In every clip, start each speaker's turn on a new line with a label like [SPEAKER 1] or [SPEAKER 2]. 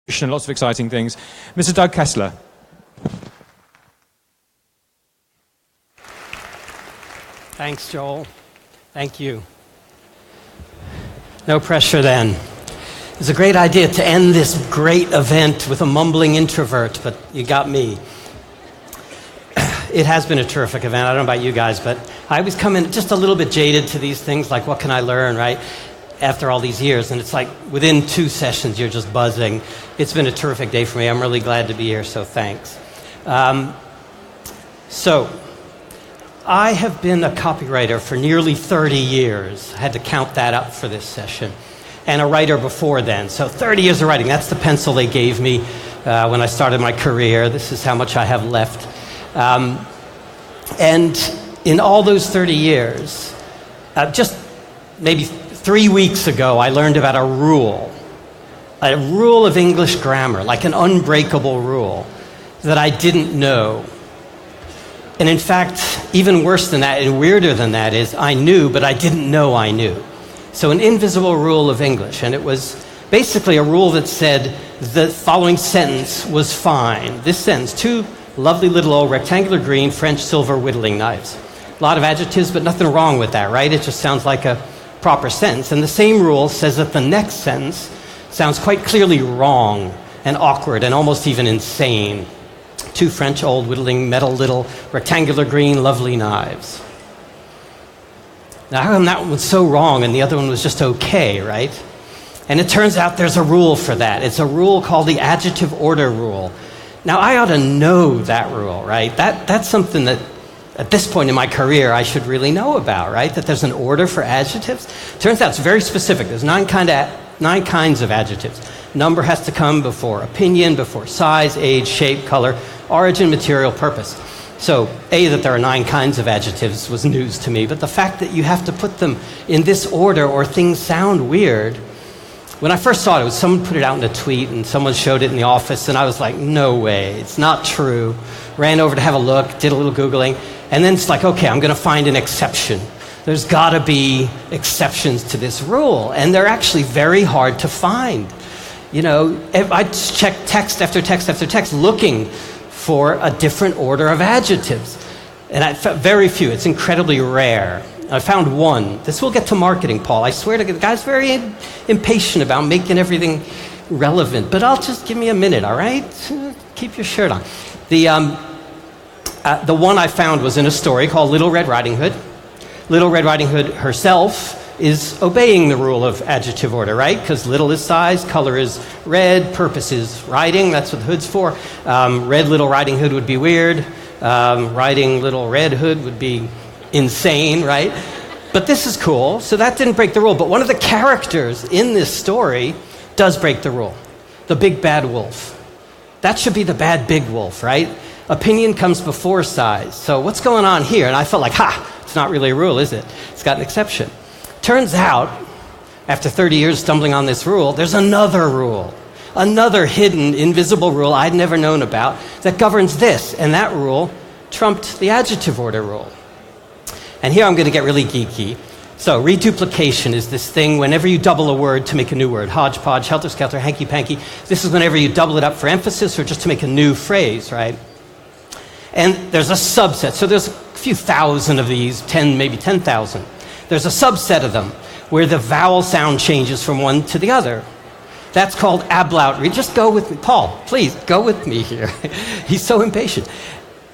[SPEAKER 1] and lots of exciting things. Mr. Doug Kessler.
[SPEAKER 2] Thanks, Joel. Thank you. No pressure then. It's a great idea to end this great event with a mumbling introvert, but you got me. It has been a terrific event. I don't know about you guys, but I always come in just a little bit jaded to these things, like what can I learn, right? After all these years, and it's like within 2 sessions you're just buzzing. It's been a terrific day for me. I'm really glad to be here, so thanks. So I have been a copywriter for nearly 30 years. I had to count that up for this session. And a writer before then. So 30 years of writing, that's the pencil they gave me when I started my career. This is how much I have left. And in all those 30 years, just maybe 3 weeks ago, I learned about a rule of English grammar, like an unbreakable rule that I didn't know. And in fact, even worse than that and weirder than that is I knew, but I didn't know I knew. So an invisible rule of English, and it was basically a rule that said the following sentence was fine. This sentence, 2 lovely little old rectangular green French silver whittling knives. A lot of adjectives, but nothing wrong with that, right? It just sounds like a proper sentence. And the same rule says that the next sentence sounds quite clearly wrong and awkward and almost even insane. 2 French old whittling metal little rectangular green lovely knives. Now, how come that one was so wrong and the other one was just okay, right? And it turns out there's a rule for that. It's a rule called the adjective order rule. Now, I ought to know that rule, right? That's something that at this point in my career, I should really know about, right? That there's an order for adjectives. Turns out it's very specific. There's 9 kinds of adjectives. Number has to come before opinion, before size, age, shape, color, origin, material, purpose. So, that there are 9 kinds of adjectives was news to me, but the fact that you have to put them in this order or things sound weird. When I first saw it, someone put it out in a tweet and someone showed it in the office, and I was like, no way, it's not true. Ran over to have a look, did a little Googling. And then it's like, okay, I'm going to find an exception. There's got to be exceptions to this rule. And they're actually very hard to find. You know, I checked text after text after text looking for a different order of adjectives. And I found very few. It's incredibly rare. I found one. This will get to marketing, Paul. I swear to God, the guy's very impatient about making everything relevant. But give me a minute, all right? Keep your shirt on. The one I found was in a story called Little Red Riding Hood. Little Red Riding Hood herself is obeying the rule of adjective order, right? Because little is size, color is red, purpose is riding. That's what the hood's for. Red Little Riding Hood would be weird. Riding Little Red Hood would be insane, right? But this is cool. So that didn't break the rule. But one of the characters in this story does break the rule. The big bad wolf. That should be the bad big wolf, right? Opinion comes before size. So what's going on here? And I felt like, it's not really a rule, is it? It's got an exception. Turns out, after 30 years stumbling on this rule, there's another rule. Another hidden, invisible rule I'd never known about that governs this. And that rule trumped the adjective order rule. And here I'm going to get really geeky. So reduplication is this thing whenever you double a word to make a new word. Hodgepodge, helter-skelter, hanky-panky. This is whenever you double it up for emphasis or just to make a new phrase, right? And there's a subset. So there's a few thousand of these, 10, maybe 10,000. There's a subset of them where the vowel sound changes from one to the other. That's called ablaut. Just go with me. Paul, please, go with me here. He's so impatient.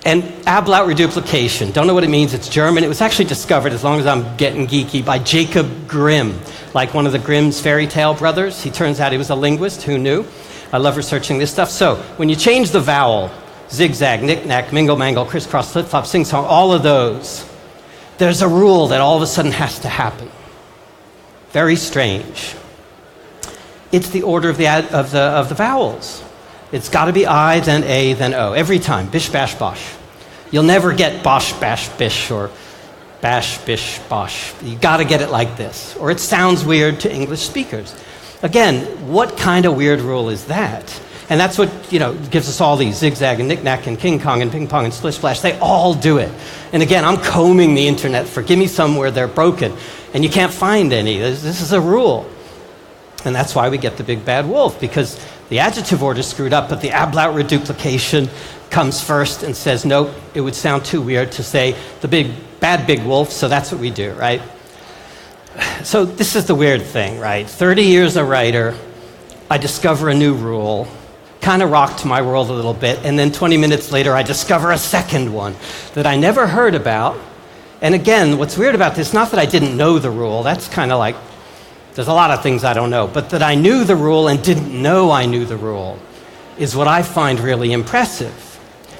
[SPEAKER 2] And ablaut reduplication. Don't know what it means. It's German. It was actually discovered, as long as I'm getting geeky, by Jacob Grimm, like one of the Grimm's fairy tale brothers. He turns out he was a linguist. Who knew? I love researching this stuff. So when you change the vowel, zigzag, knick-knack, mingle-mangle, crisscross, flip-flop, sing-song, all of those, there's a rule that all of a sudden has to happen. Very strange. It's the order of the vowels. It's got to be I, then A, then O. Every time. Bish, bash, bosh. You'll never get bosh, bash, bish, or bash, bish, bosh. You got to get it like this, or it sounds weird to English speakers. Again, what kind of weird rule is that? And that's what, gives us all these zigzag and knick-knack and king kong and ping pong and splish splash. They all do it. And again, I'm combing the internet for give me some where they're broken. And you can't find any. This is a rule. And that's why we get the big bad wolf, because the adjective order is screwed up, but the ablaut reduplication comes first and says, nope, it would sound too weird to say the big wolf, so that's what we do, right? So this is the weird thing, right? 30 years a writer, I discover a new rule, kind of rocked my world a little bit, and then 20 minutes later I discover a second one that I never heard about. And again, what's weird about this, not that I didn't know the rule, that's kind of like, there's a lot of things I don't know, but that I knew the rule and didn't know I knew the rule is what I find really impressive.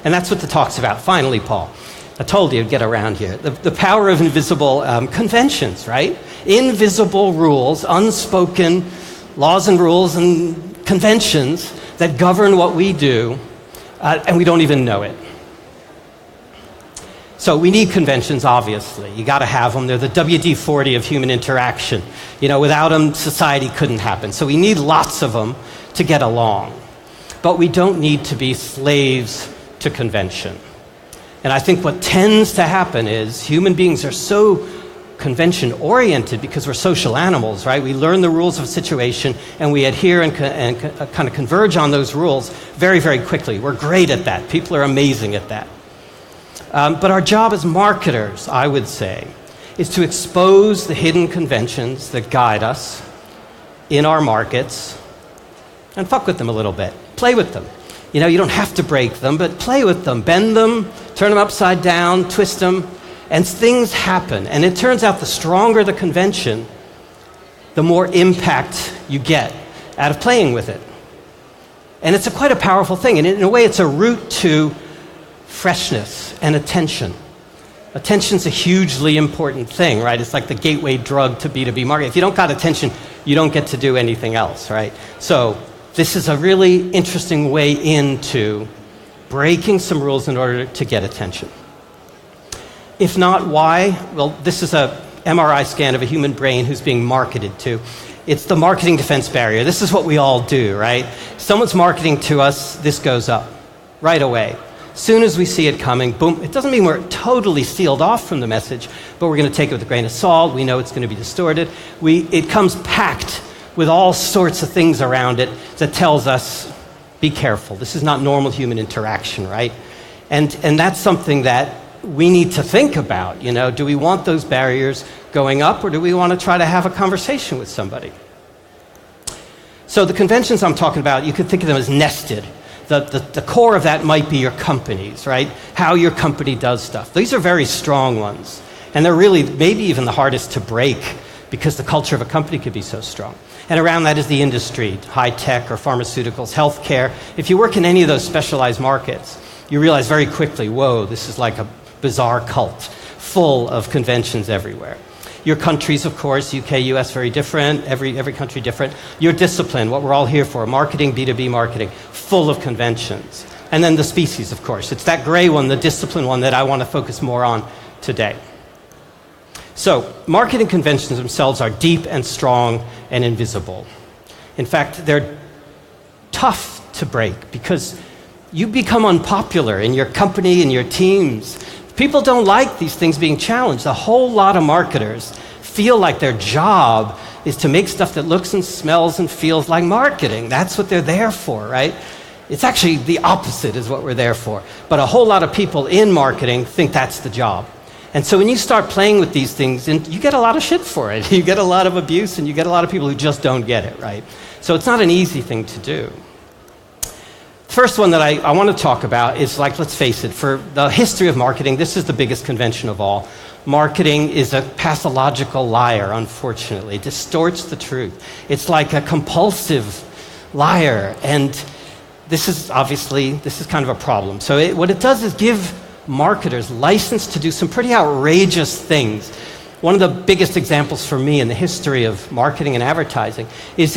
[SPEAKER 2] And that's what the talk's about. Finally, Paul, I told you I'd get around here. The power of invisible conventions, right? Invisible rules, unspoken laws and rules and conventions that govern what we do, and we don't even know it. So we need conventions, obviously. You got to have them. They're the WD-40 of human interaction. You know, without them, society couldn't happen. So we need lots of them to get along. But we don't need to be slaves to convention. And I think what tends to happen is human beings are so convention-oriented because we're social animals, right? We learn the rules of a situation and we adhere and kind of converge on those rules very, very quickly. We're great at that. People are amazing at that. But our job as marketers, I would say, is to expose the hidden conventions that guide us in our markets and fuck with them a little bit. Play with them. You know, you don't have to break them, but play with them. Bend them, turn them upside down, twist them, and things happen. And it turns out the stronger the convention, the more impact you get out of playing with it. And it's quite a powerful thing. And in a way, it's a route to freshness and attention. Attention's a hugely important thing, right? It's like the gateway drug to B2B marketing. If you don't got attention, you don't get to do anything else, right? So this is a really interesting way into breaking some rules in order to get attention. If not, why? Well, this is a MRI scan of a human brain who's being marketed to. It's the marketing defense barrier. This is what we all do, right? Someone's marketing to us, this goes up right away. Soon as we see it coming, boom. It doesn't mean we're totally sealed off from the message, but we're going to take it with a grain of salt. We know it's going to be distorted. It comes packed with all sorts of things around it that tells us, be careful. This is not normal human interaction, right? And that's something that we need to think about. You know, do we want those barriers going up, or do we want to try to have a conversation with somebody? So the conventions I'm talking about, you could think of them as nested. The core of that might be your companies, right? How your company does stuff. These are very strong ones. And they're really maybe even the hardest to break because the culture of a company could be so strong. And around that is the industry, high tech or pharmaceuticals, healthcare. If you work in any of those specialized markets, you realize very quickly, whoa, this is like a bizarre cult full of conventions everywhere. Your countries, of course, UK, US, very different, every country different. Your discipline, what we're all here for, marketing, B2B marketing, full of conventions. And then the species, of course. It's that gray one, the discipline one, that I want to focus more on today. So, marketing conventions themselves are deep and strong and invisible. In fact, they're tough to break because you become unpopular in your company and your teams. People don't like these things being challenged. A whole lot of marketers feel like their job is to make stuff that looks and smells and feels like marketing. That's what they're there for, right? It's actually the opposite is what we're there for. But a whole lot of people in marketing think that's the job. And so when you start playing with these things, and you get a lot of shit for it. You get a lot of abuse, and you get a lot of people who just don't get it, right? So it's not an easy thing to do. First one that I want to talk about is, like, let's face it, for the history of marketing, this is the biggest convention of all. Marketing is a pathological liar, unfortunately. It distorts the truth. It's like a compulsive liar, and this is kind of a problem. So what it does is give marketers license to do some pretty outrageous things. One of the biggest examples for me in the history of marketing and advertising is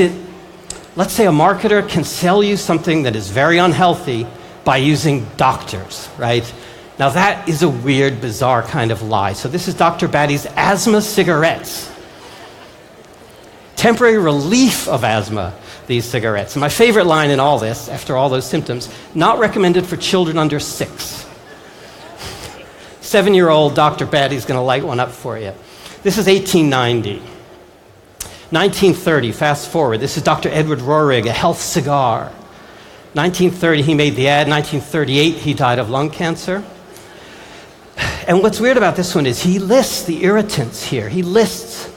[SPEAKER 2] let's say a marketer can sell you something that is very unhealthy by using doctors, right? Now that is a weird, bizarre kind of lie. So this is Dr. Batty's asthma cigarettes. Temporary relief of asthma, these cigarettes. And my favorite line in all this, after all those symptoms, not recommended for children under 6. 7-year-old Dr. Batty's going to light one up for you. This is 1890. 1930, fast forward. This is Dr. Edward Roehrig, a health cigar. 1930, he made the ad. 1938, he died of lung cancer. And what's weird about this one is he lists the irritants here. He lists,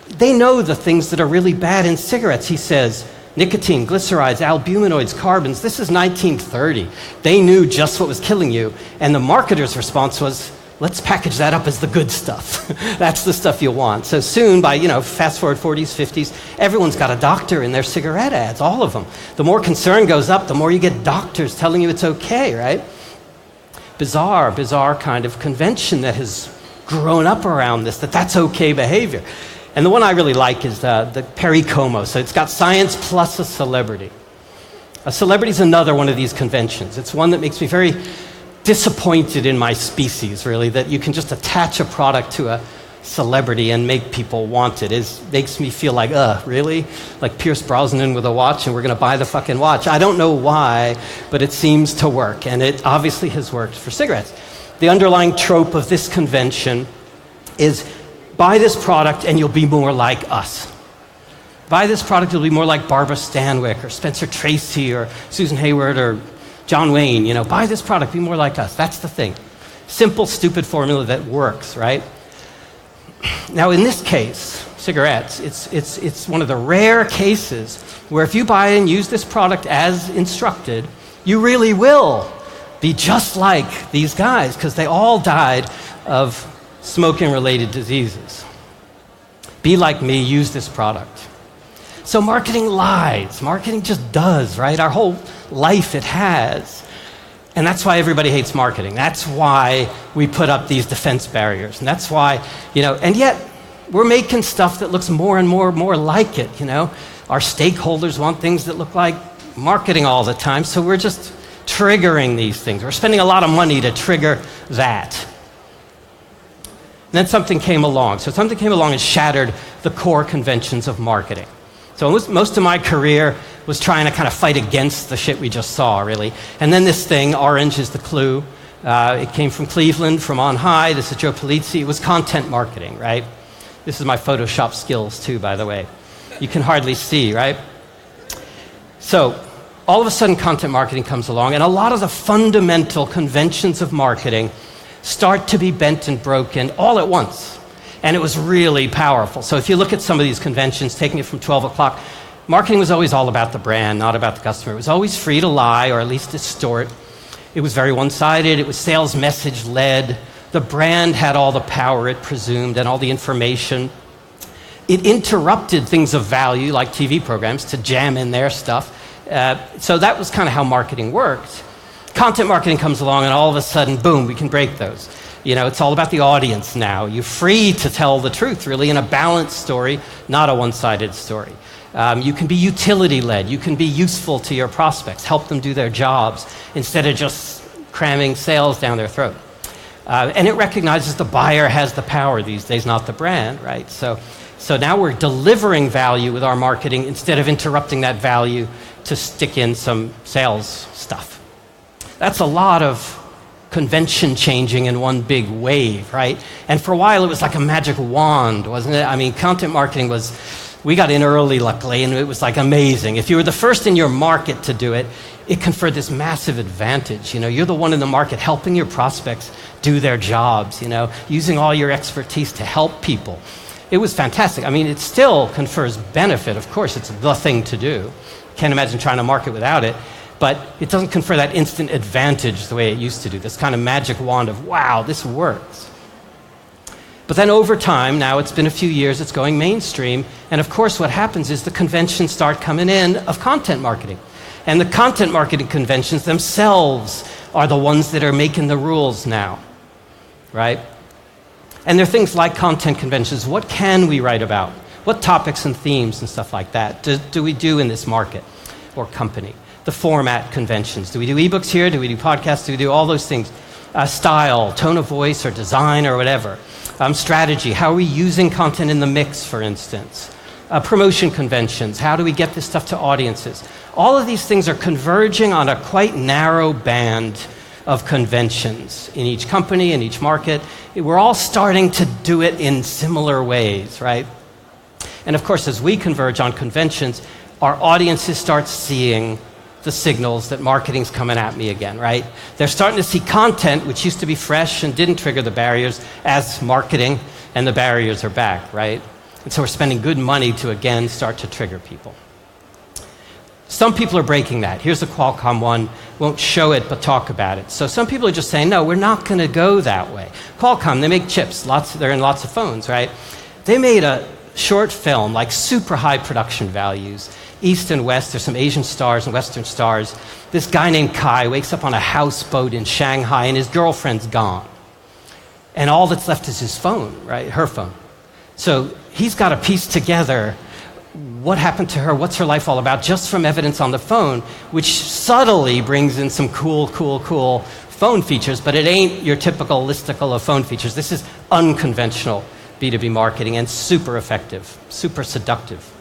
[SPEAKER 2] they know the things that are really bad in cigarettes. He says, nicotine, glycerides, albuminoids, carbons. This is 1930. They knew just what was killing you. And the marketer's response was, let's package that up as the good stuff. That's the stuff you want. So soon, by, fast forward 40s, 50s, everyone's got a doctor in their cigarette ads, all of them. The more concern goes up, the more you get doctors telling you it's okay, right? Bizarre kind of convention that has grown up around this, that's okay behavior. And the one I really like is the Perry Como. So it's got science plus a celebrity. A celebrity is another one of these conventions. It's one that makes me very disappointed in my species, really, that you can just attach a product to a celebrity and make people want it. It makes me feel like, really? Like Pierce Brosnan with a watch and we're going to buy the fucking watch. I don't know why, but it seems to work, and it obviously has worked for cigarettes. The underlying trope of this convention is buy this product and you'll be more like us. Buy this product, you'll be more like Barbara Stanwyck or Spencer Tracy or Susan Hayward or John Wayne. Buy this product, be more like us. That's the thing. Simple, stupid formula that works, right? Now, in this case, cigarettes, it's one of the rare cases where if you buy and use this product as instructed, you really will be just like these guys, because they all died of smoking-related diseases. Be like me, use this product. So marketing lies. Marketing just does, right? Our whole life it has. And that's why everybody hates marketing. That's why we put up these defense barriers. And that's why, and yet we're making stuff that looks more and more like it, Our stakeholders want things that look like marketing all the time, so we're just triggering these things. We're spending a lot of money to trigger that. And then something came along. So something came along and shattered the core conventions of marketing. So most of my career was trying to kind of fight against the shit we just saw, really. And then this thing, orange is the clue. It came from Cleveland, from on high. This is Joe Polizzi. It was content marketing, right? This is my Photoshop skills, too, by the way. You can hardly see, right? So all of a sudden, content marketing comes along, and a lot of the fundamental conventions of marketing start to be bent and broken all at once. And it was really powerful. So if you look at some of these conventions, taking it from 12 o'clock, marketing was always all about the brand, not about the customer. It was always free to lie, or at least distort. It was very one-sided. It was sales message-led. The brand had all the power, it presumed, and all the information. It interrupted things of value, like TV programs, to jam in their stuff. So that was kind of how marketing worked. Content marketing comes along, and all of a sudden, boom, we can break those. It's all about the audience now. You're free to tell the truth, really, in a balanced story, not a one-sided story. You can be utility-led. You can be useful to your prospects, help them do their jobs, instead of just cramming sales down their throat. And it recognizes the buyer has the power these days, not the brand, right? So now we're delivering value with our marketing instead of interrupting that value to stick in some sales stuff. That's a lot of convention changing in one big wave, right? And for a while, it was like a magic wand, wasn't it? I mean, content marketing we got in early, luckily, and it was like amazing. If you were the first in your market to do it, it conferred this massive advantage. You're the one in the market helping your prospects do their jobs, using all your expertise to help people. It was fantastic. I mean, it still confers benefit. Of course, it's the thing to do. Can't imagine trying to market without it. But it doesn't confer that instant advantage the way it used to do, this kind of magic wand of, wow, this works. But then over time, now it's been a few years, it's going mainstream, and of course what happens is the conventions start coming in of content marketing. And the content marketing conventions themselves are the ones that are making the rules now, right? And there are things like content conventions. What can we write about? What topics and themes and stuff like that do we do in this market or company? The format conventions. Do we do ebooks here? Do we do podcasts? Do we do all those things? Style, tone of voice, or design, or whatever. Strategy. How are we using content in the mix, for instance? Promotion conventions. How do we get this stuff to audiences? All of these things are converging on a quite narrow band of conventions in each company, in each market. We're all starting to do it in similar ways, right? And of course, as we converge on conventions, our audiences start seeing the signals that marketing's coming at me again, right? They're starting to see content which used to be fresh and didn't trigger the barriers as marketing, and the barriers are back, right? And so we're spending good money to again start to trigger people. Some people are breaking that. Here's the Qualcomm one. Won't show it, but talk about it. So some people are just saying, no, we're not going to go that way. Qualcomm, they make chips. They're in lots of phones, right? They made a short film, like super high production values. East and West, there's some Asian stars and Western stars. This guy named Kai wakes up on a houseboat in Shanghai, and his girlfriend's gone. And all that's left is his phone, right? Her phone. So he's got to piece together what happened to her, what's her life all about, just from evidence on the phone, which subtly brings in some cool phone features, but it ain't your typical listicle of phone features. This is unconventional B2B marketing and super effective, super seductive.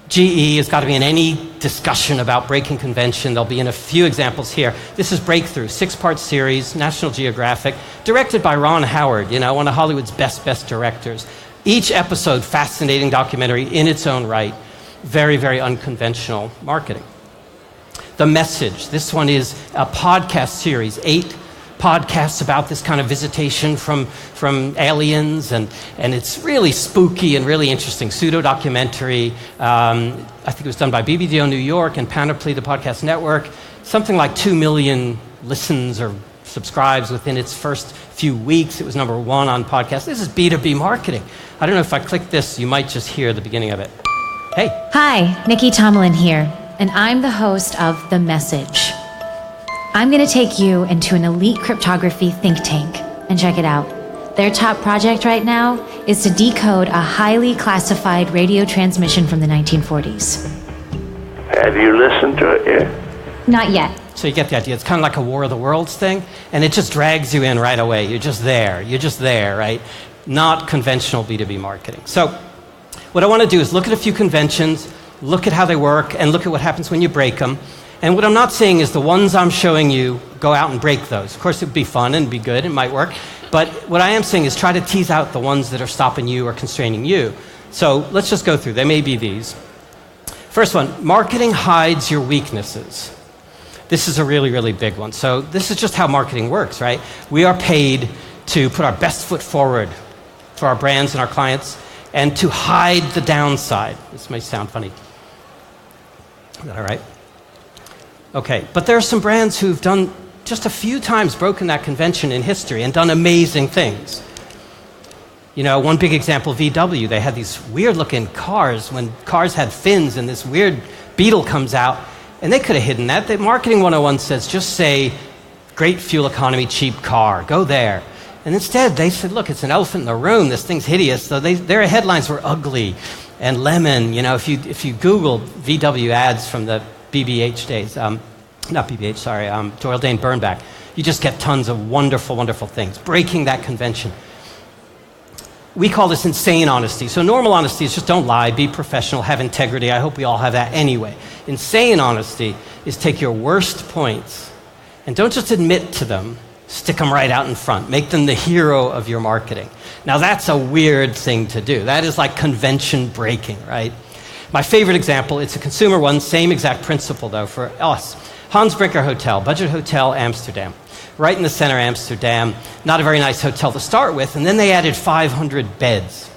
[SPEAKER 2] GE has got to be in any discussion about breaking convention. There'll be in a few examples here. This is Breakthrough, 6-part series, National Geographic, directed by Ron Howard, one of Hollywood's best directors. Each episode, fascinating documentary in its own right. Very, very unconventional marketing. The Message. This one is a podcast series, 8 podcasts about this kind of visitation from aliens, and it's really spooky and really interesting. Pseudo-documentary. I think it was done by BBDO New York and Panoply, the podcast network. Something like 2 million listens or subscribes within its first few weeks. It was number 1 on podcasts. This is B2B marketing. I don't know if I click this, you might just hear the beginning of it. Hey.
[SPEAKER 3] Hi, Nikki Tomlin here, and I'm the host of The Message. I'm going to take you into an elite cryptography think tank, and check it out. Their top project right now is to decode a highly classified radio transmission from the 1940s.
[SPEAKER 4] Have you listened to it yet?
[SPEAKER 3] Not yet.
[SPEAKER 2] So you get the idea. It's kind of like a War of the Worlds thing, and it just drags you in right away. You're just there, right? Not conventional B2B marketing. So what I want to do is look at a few conventions, look at how they work, and look at what happens when you break them. And what I'm not saying is the ones I'm showing you, go out and break those. Of course, it would be fun and be good, it might work. But what I am saying is try to tease out the ones that are stopping you or constraining you. So let's just go through. They may be these. First one, marketing hides your weaknesses. This is a really, really big one. So this is just how marketing works, right? We are paid to put our best foot forward for our brands and our clients, and to hide the downside. This may sound funny. Is that all right? Okay, but there are some brands who've done just a few times broken that convention in history and done amazing things. One big example, VW, they had these weird-looking cars when cars had fins, and this weird Beetle comes out, and they could have hidden that. The Marketing 101 says, just say, great fuel economy, cheap car, go there. And instead, they said, look, it's an elephant in the room, this thing's hideous. So their headlines were ugly and lemon. If you Google VW ads from the BBH days, Doyle Dane Burnback, you just get tons of wonderful, wonderful things, breaking that convention. We call this insane honesty. So normal honesty is just don't lie, be professional, have integrity. I hope we all have that anyway. Insane honesty is take your worst points and don't just admit to them, stick them right out in front. Make them the hero of your marketing. Now that's a weird thing to do. That is like convention breaking, right? My favorite example, it's a consumer one, same exact principle though for us. Hans Brinker Hotel, budget hotel, Amsterdam. Right in the center of Amsterdam, not a very nice hotel to start with, and then they added 500 beds.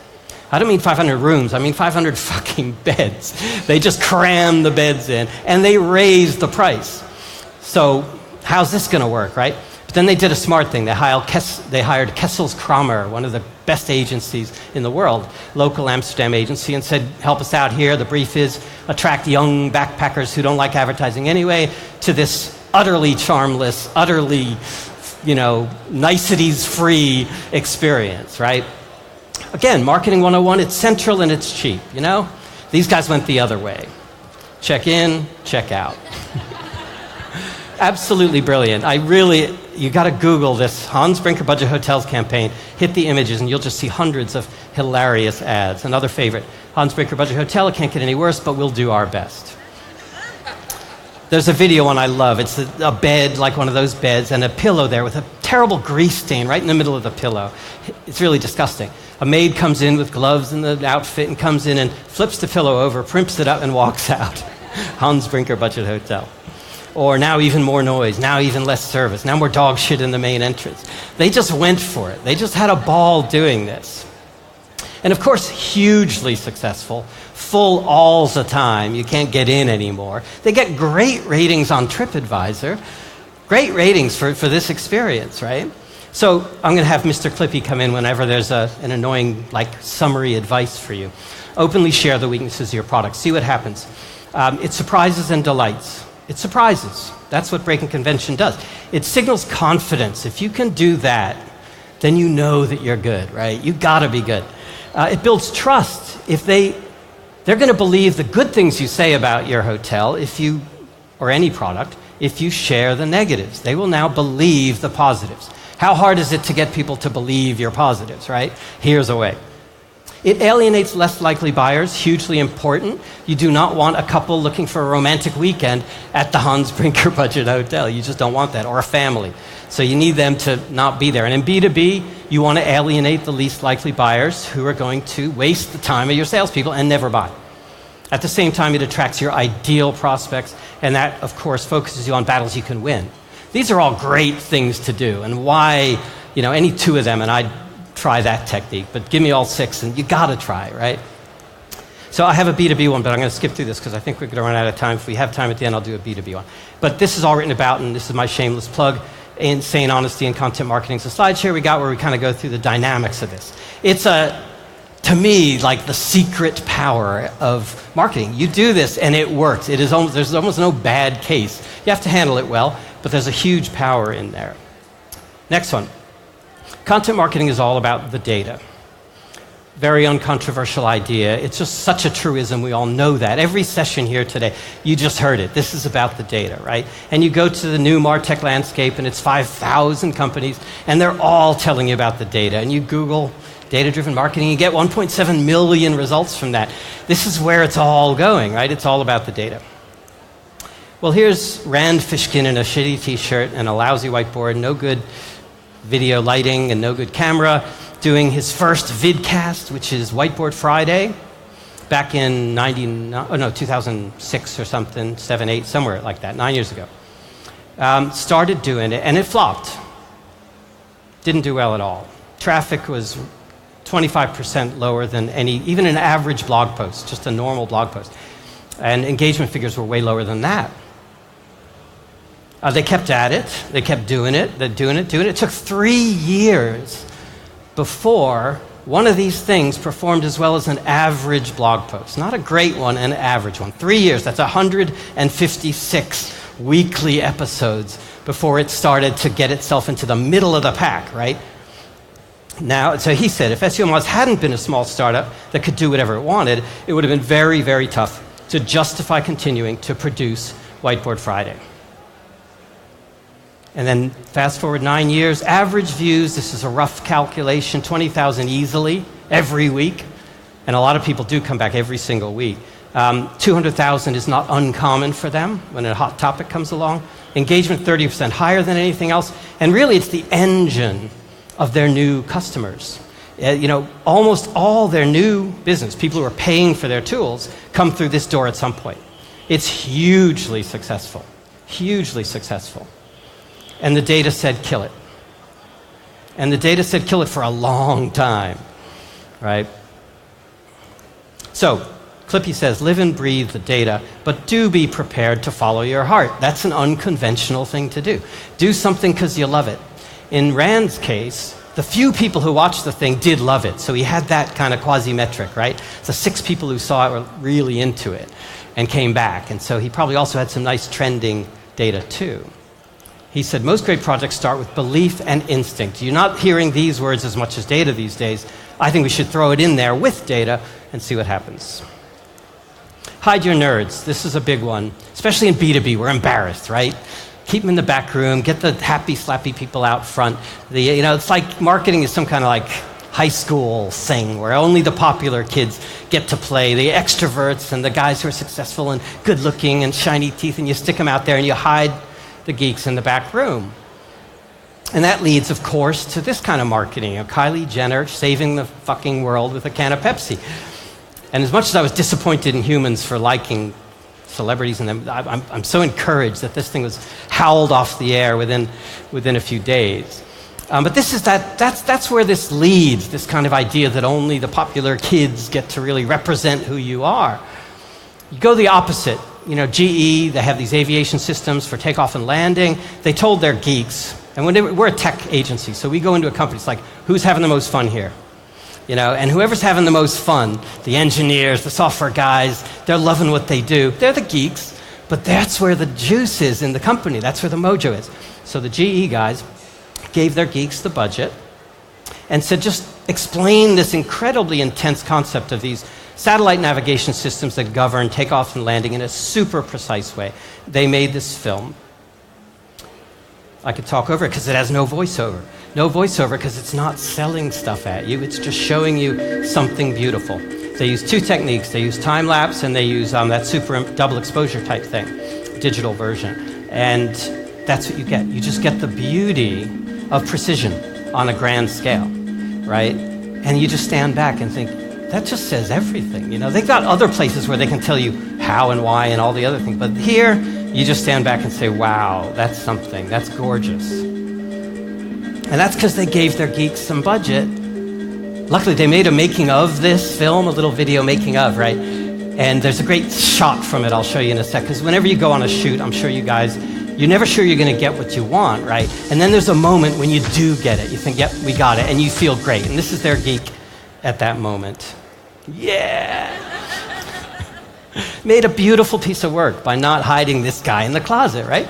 [SPEAKER 2] I don't mean 500 rooms, I mean 500 fucking beds. They just crammed the beds in, and they raised the price. So how's this gonna work, right? But then they did a smart thing. They hired Kessels Kramer, one of the best agencies in the world, local Amsterdam agency, and said, help us out here. The brief is attract young backpackers who don't like advertising anyway to this utterly charmless, utterly, niceties-free experience, right? Again, Marketing 101, it's central and it's cheap, These guys went the other way. Check in, check out. Absolutely brilliant. You got to Google this Hans Brinker Budget Hotels campaign, hit the images, and you'll just see hundreds of hilarious ads. Another favorite, Hans Brinker Budget Hotel, it can't get any worse, but we'll do our best. There's a video one I love. It's a bed, like one of those beds, and a pillow there with a terrible grease stain right in the middle of the pillow. It's really disgusting. A maid comes in with gloves and the outfit and comes in and flips the pillow over, primps it up, and walks out. Hans Brinker Budget Hotel. Or now even more noise, now even less service, now more dog shit in the main entrance. They just went for it. They just had a ball doing this. And of course, hugely successful, full all the time. You can't get in anymore. They get great ratings on TripAdvisor, great ratings for this experience, right? So I'm going to have Mr. Clippy come in whenever there's an annoying, summary advice for you. Openly share the weaknesses of your product. See what happens. It surprises and delights. It surprises. That's what breaking convention does. It signals confidence. If you can do that, then you know that you're good, right? You gotta be good. It builds trust. If they're going to believe the good things you say about your hotel, or any product, if you share the negatives. They will now believe the positives. How hard is it to get people to believe your positives, right? Here's a way. It alienates less likely buyers, hugely important. You do not want a couple looking for a romantic weekend at the Hans Brinker Budget Hotel. You just don't want that, or a family. So you need them to not be there. And in B2B, you want to alienate the least likely buyers who are going to waste the time of your salespeople and never buy. At the same time, it attracts your ideal prospects, and that, of course, focuses you on battles you can win. These are all great things to do, and why, any two of them, and I'd try that technique, but give me all six, and you gotta try, right? So I have a B2B one, but I'm gonna skip through this because I think we're gonna run out of time. If we have time at the end, I'll do a B2B one. But this is all written about, and this is my shameless plug, Insane Honesty and Content Marketing. It's a slideshare we got where we kind of go through the dynamics of this. It's to me, the secret power of marketing. You do this and it works. There's almost no bad case. You have to handle it well, but there's a huge power in there. Next one. Content marketing is all about the data. Very uncontroversial idea. It's just such a truism. We all know that. Every session here today, you just heard it. This is about the data, right? And you go to the new MarTech landscape, and it's 5,000 companies, and they're all telling you about the data. And you Google data-driven marketing, you get 1.7 million results from that. This is where it's all going, right? It's all about the data. Well, here's Rand Fishkin in a shitty t-shirt and a lousy whiteboard, no good video lighting and no good camera, doing his first vidcast, which is Whiteboard Friday, back in 2006 or something, 7, 8, somewhere like that, 9 years ago. Started doing it, and it flopped. Didn't do well at all. Traffic was 25% lower than even an average blog post, just a normal blog post. And engagement figures were way lower than that. They kept at it. They kept doing it. It took 3 years before one of these things performed as well as an average blog post. Not a great one, an average one. 3 years, that's 156 weekly episodes before it started to get itself into the middle of the pack, right? Now, so he said, if SEO Moz hadn't been a small startup that could do whatever it wanted, it would have been very, very tough to justify continuing to produce Whiteboard Friday. And then fast forward 9 years, average views, this is a rough calculation, 20,000 easily every week. And a lot of people do come back every single week. 200,000 is not uncommon for them when a hot topic comes along. Engagement 30% higher than anything else. And really, it's the engine of their new customers. Almost all their new business, people who are paying for their tools, come through this door at some point. It's hugely successful, hugely successful. And the data said kill it. And the data said kill it for a long time, right? So, Clippy says, live and breathe the data, but do be prepared to follow your heart. That's an unconventional thing to do. Do something because you love it. In Rand's case, the few people who watched the thing did love it, so he had that kind of quasi-metric, right? The 6 people who saw it were really into it and came back, and so he probably also had some nice trending data too. He said, most great projects start with belief and instinct. You're not hearing these words as much as data these days. I think we should throw it in there with data and see what happens. Hide your nerds. This is a big one, especially in B2B. We're embarrassed, right? Keep them in the back room, get the happy, slappy people out front. It's like marketing is some kind of high school thing where only the popular kids get to play, the extroverts and the guys who are successful and good looking and shiny teeth, and you stick them out there and you hide the geeks in the back room. And that leads, of course, to this kind of marketing. Kylie Jenner saving the fucking world with a can of Pepsi. And as much as I was disappointed in humans for liking celebrities and them, I'm so encouraged that this thing was howled off the air within a few days. But that's where this leads, this kind of idea that only the popular kids get to really represent who you are. You go the opposite. GE, they have these aviation systems for takeoff and landing. They told their geeks, and we're a tech agency, so we go into a company, it's like, who's having the most fun here? And whoever's having the most fun, the engineers, the software guys, they're loving what they do. They're the geeks, but that's where the juice is in the company. That's where the mojo is. So the GE guys gave their geeks the budget and said, just explain this incredibly intense concept of these satellite navigation systems that govern takeoff and landing in a super precise way. They made this film. I could talk over it because it has no voiceover. No voiceover because it's not selling stuff at you. It's just showing you something beautiful. They use two techniques. They use time-lapse and they use that super double exposure type thing, digital version. And that's what you get. You just get the beauty of precision on a grand scale, right? And you just stand back and think, that just says everything. They've got other places where they can tell you how and why and all the other things. But here, you just stand back and say, wow, that's something. That's gorgeous. And that's because they gave their geeks some budget. Luckily, they made a making of this film, a little video making of, right? And there's a great shot from it I'll show you in a sec. Because whenever you go on a shoot, I'm sure you guys, you're never sure you're going to get what you want, right? And then there's a moment when you do get it. You think, yep, we got it. And you feel great. And this is their geek at that moment. Yeah! Made a beautiful piece of work by not hiding this guy in the closet, right?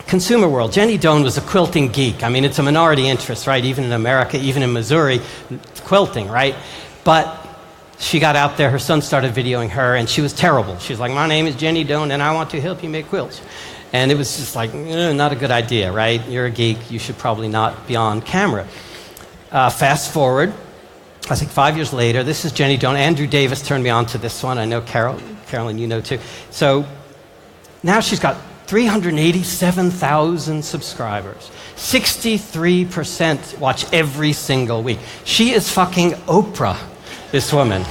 [SPEAKER 2] Consumer world. Jenny Doan was a quilting geek. I mean, it's a minority interest, right? Even in America, even in Missouri, quilting, right? But she got out there, her son started videoing her, and she was terrible. She was like, my name is Jenny Doan, and I want to help you make quilts. And it was just like, not a good idea, right? You're a geek, you should probably not be on camera. Fast forward, I think 5 years later, this is Jenny Doan. Andrew Davis turned me on to this one. I know Carolyn, you know too. So now she's got 387,000 subscribers. 63% watch every single week. She is fucking Oprah, this woman.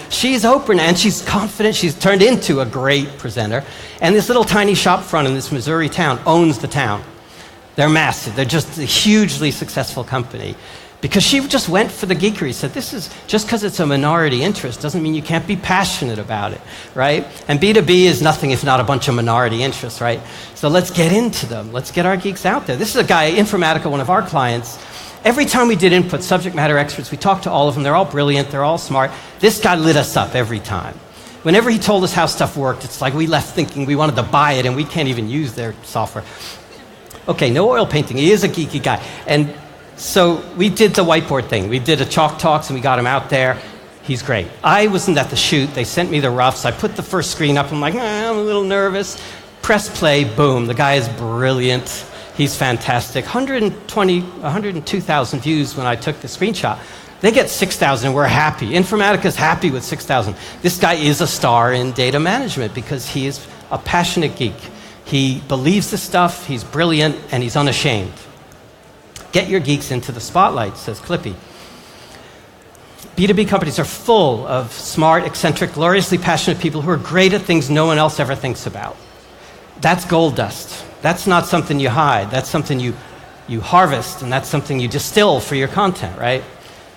[SPEAKER 2] She's Oprah, and she's confident. She's turned into a great presenter. And this little tiny shop front in this Missouri town owns the town. They're massive. They're just a hugely successful company. Because she just went for the geekery, said, this is, just because it's a minority interest doesn't mean you can't be passionate about it, right? And B2B is nothing if not a bunch of minority interests, right? So let's get into them. Let's get our geeks out there. This is a guy, Informatica, one of our clients. Every time we did input, subject matter experts, we talked to all of them. They're all brilliant. They're all smart. This guy lit us up every time. Whenever he told us how stuff worked, it's like we left thinking we wanted to buy it and we can't even use their software. Okay, no oil painting. He is a geeky guy. And so we did the whiteboard thing. We did a chalk talks and we got him out there. He's great. I wasn't at the shoot. They sent me the roughs. I put the first screen up. I'm like, I'm a little nervous. Press play, boom. The guy is brilliant. He's fantastic. 102,000 views when I took the screenshot. They get 6,000 and we're happy. Informatica's happy with 6,000. This guy is a star in data management because he is a passionate geek. He believes the stuff, he's brilliant, and he's unashamed. Get your geeks into the spotlight, says Clippy. B2B companies are full of smart, eccentric, gloriously passionate people who are great at things no one else ever thinks about. That's gold dust. That's not something you hide. That's something you harvest, and that's something you distill for your content, right?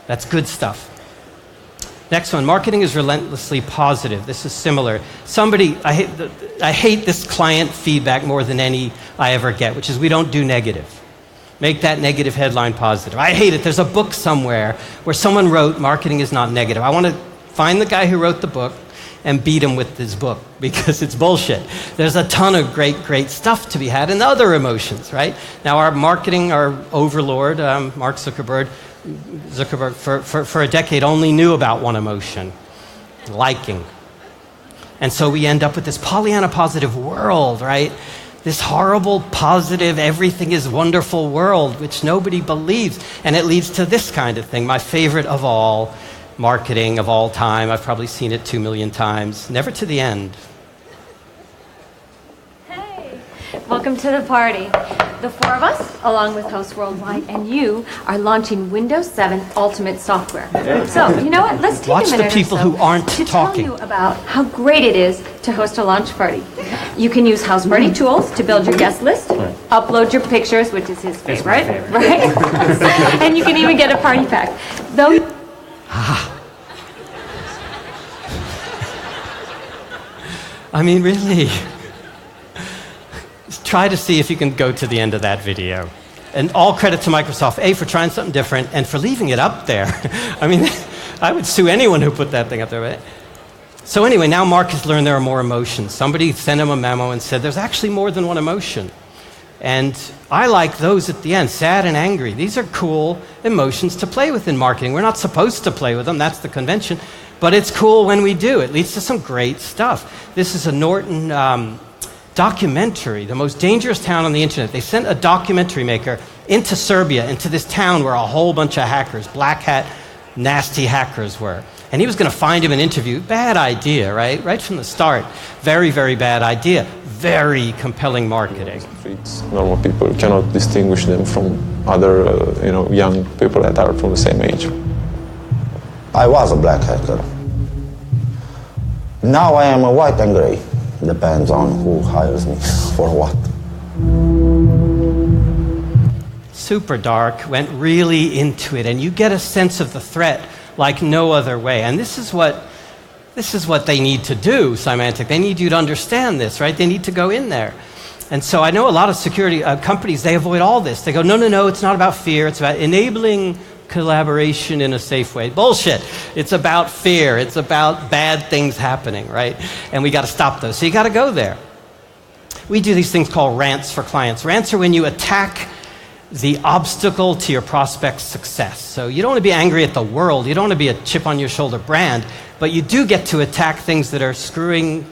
[SPEAKER 2] That's good stuff. Next one, marketing is relentlessly positive. This is similar. I hate this client feedback more than any I ever get, which is we don't do negative. Make that negative headline positive. I hate it. There's a book somewhere where someone wrote, marketing is not negative. I want to find the guy who wrote the book and beat him with his book because it's bullshit. There's a ton of great stuff to be had in other emotions, right? Now our marketing, our overlord, Mark Zuckerberg, for a decade only knew about one emotion, liking. And so we end up with this Pollyanna positive world, right? This horrible, positive, everything is wonderful world, which nobody believes. And it leads to this kind of thing. My favorite of all, marketing of all time. I've probably seen it 2 million times. Never to the end.
[SPEAKER 5] Hey, welcome to the party. the four of us, along with Hosts Worldwide, and you are launching Windows 7 Ultimate software. So, you know what? Let's take
[SPEAKER 2] Watch
[SPEAKER 5] a minute
[SPEAKER 2] the people
[SPEAKER 5] or so
[SPEAKER 2] who aren't
[SPEAKER 5] to
[SPEAKER 2] talking.
[SPEAKER 5] tell you about how great it is to host a launch party. You can use house party tools to build your guest list, upload your pictures, which is his favorite, right? And you can even get a party pack. Though.
[SPEAKER 2] I mean, really. Try to see if you can go to the end of that video. And all credit to Microsoft, A, for trying something different, and for leaving it up there. I mean, I would sue anyone who put that thing up there, right? So anyway, now Mark has learned there are more emotions. Somebody sent him a memo and said, there's actually more than one emotion. And I like those at the end, sad and angry. These are cool emotions to play with in marketing. We're not supposed to play with them, that's the convention. But it's cool when we do. It leads to some great stuff. This is a Norton documentary, the most dangerous town on the internet. They sent a documentary maker into Serbia, into this town where a whole bunch of hackers, black hat, nasty hackers were. And he was going to find him and interview. Bad idea, right? Right from the start. Very, very bad idea. Very compelling marketing.
[SPEAKER 6] Normal people cannot distinguish them from other, young people that are from the same age.
[SPEAKER 7] I was a black hacker. Now I am a white and gray. Depends on who hires me for what.
[SPEAKER 2] Super dark, went really into it, and you get a sense of the threat like no other way. And this is what they need to do, Symantec. They need you to understand this, right? They need to go in there. And so I know a lot of security companies, they avoid all this. They go, no, it's not about fear. It's about enabling collaboration in a safe way. Bullshit. It's about fear. It's about bad things happening, right? And we got to stop those. So you got to go there. We do these things called rants for clients. Rants are when you attack the obstacle to your prospect's success. So you don't want to be angry at the world. You don't want to be a chip on your shoulder brand, but you do get to attack things that are screwing